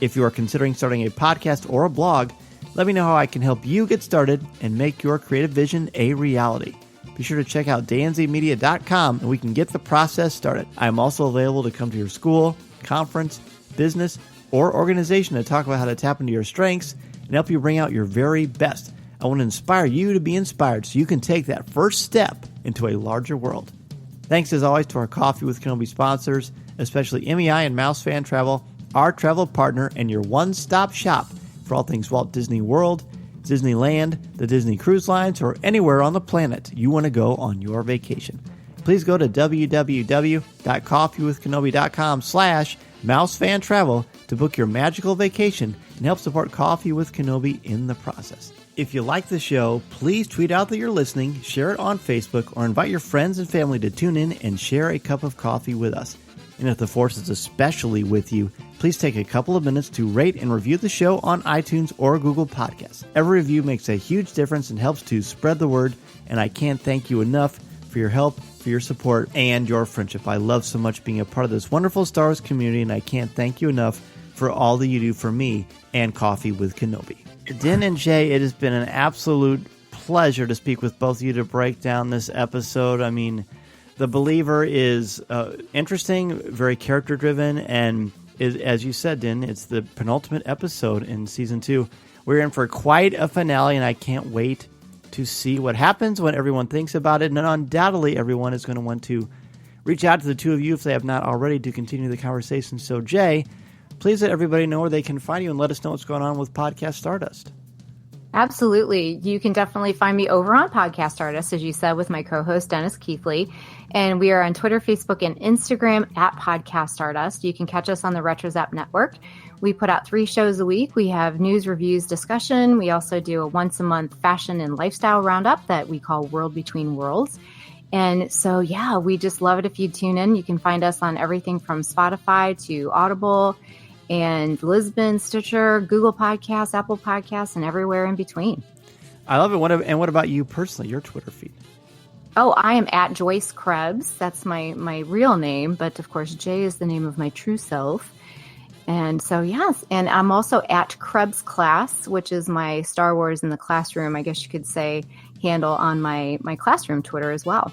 If you are considering starting a podcast or a blog, let me know how I can help you get started and make your creative vision a reality. Be sure to check out danzmedia.com and we can get the process started. I am also available to come to your school, conference, business, or organization to talk about how to tap into your strengths and help you bring out your very best. I want to inspire you to be inspired so you can take that first step into a larger world. Thanks as always to our Coffee with Kenobi sponsors, especially MEI and Mouse Fan Travel, our travel partner and your one-stop shop for all things Walt Disney World, Disneyland, the Disney Cruise Lines, or anywhere on the planet you want to go on your vacation. Please go to www.coffeewithkenobi.com/mousefantravel to book your magical vacation and help support Coffee with Kenobi in the process. If you like the show, please tweet out that you're listening, share it on Facebook, or invite your friends and family to tune in and share a cup of coffee with us. And if the Force is especially with you, please take a couple of minutes to rate and review the show on iTunes or Google Podcasts. Every review makes a huge difference and helps to spread the word, and I can't thank you enough for your help, for your support, and your friendship. I love so much being a part of this wonderful Star Wars community, and I can't thank you enough for all that you do for me and Coffee with Kenobi. Din and Jay, it has been an absolute pleasure to speak with both of you to break down this episode. I mean, The Believer is interesting, very character-driven, and as you said, Din, it's the penultimate episode in Season 2. We're in for quite a finale, and I can't wait to see what happens when everyone thinks about it. And undoubtedly, everyone is going to want to reach out to the two of you if they have not already to continue the conversation. So, Jay, please let everybody know where they can find you and let us know what's going on with Podcast Stardust. Absolutely. You can definitely find me over on Podcast Stardust, as you said, with my co-host, Dennis Keithley. And we are on Twitter, Facebook, and Instagram at Podcast Stardust. You can catch us on the RetroZap Network. We put out 3 shows a week. We have news, reviews, discussion. We also do a once-a-month fashion and lifestyle roundup that we call World Between Worlds. And so, yeah, we just love it if you tune in. You can find us on everything from Spotify to Audible and Lisbon, Stitcher, Google Podcasts, Apple Podcasts, and everywhere in between. I love it. What about you personally, your Twitter feed? Oh, I am at Joyce Krebs. That's my real name, but of course, Jay is the name of my true self. And so, yes, and I'm also at Krebs Class, which is my Star Wars in the Classroom, I guess you could say, handle on my classroom Twitter as well.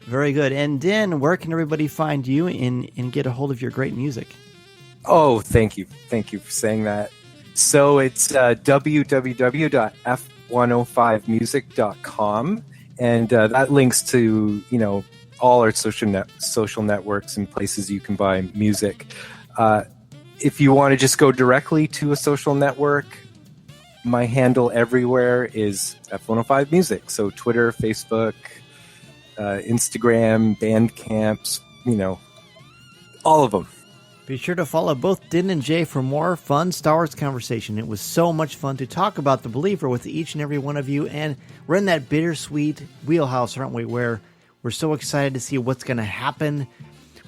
Very good. And Din, where can everybody find you and get a hold of your great music? Oh, thank you. Thank you for saying that. So it's www.f105music.com. And that links to, all our social networks and places you can buy music. If you want to just go directly to a social network, my handle everywhere is F105 Music. So Twitter, Facebook, Instagram, Bandcamps, all of them. Be sure to follow both Din and Jay for more fun Star Wars conversation. It was so much fun to talk about The Believer with each and every one of you, and we're in that bittersweet wheelhouse, aren't we, where we're so excited to see what's going to happen.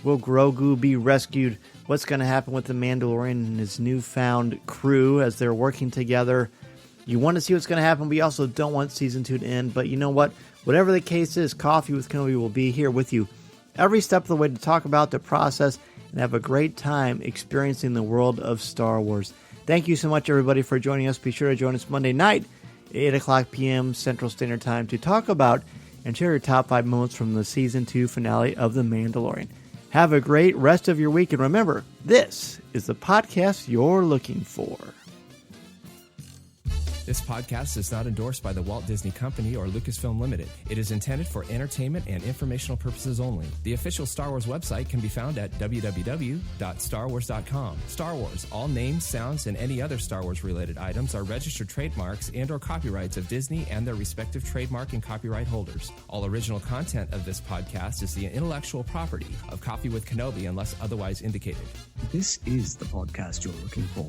Will Grogu be rescued? What's going to happen with the Mandalorian and his newfound crew as they're working together? You want to see what's going to happen, but you also don't want Season 2 to end. But you know what? Whatever the case is, Coffee with Kenobi will be here with you every step of the way to talk about the process and have a great time experiencing the world of Star Wars. Thank you so much, everybody, for joining us. Be sure to join us Monday night, 8 o'clock p.m. Central Standard Time, to talk about and share your top 5 moments from the Season 2 finale of The Mandalorian. Have a great rest of your week, and remember, this is the podcast you're looking for. This podcast is not endorsed by the Walt Disney Company or Lucasfilm Limited. It is intended for entertainment and informational purposes only. The official Star Wars website can be found at www.starwars.com. Star Wars, all names, sounds, and any other Star Wars-related items are registered trademarks and or copyrights of Disney and their respective trademark and copyright holders. All original content of this podcast is the intellectual property of Coffee with Kenobi unless otherwise indicated. This is the podcast you're looking for.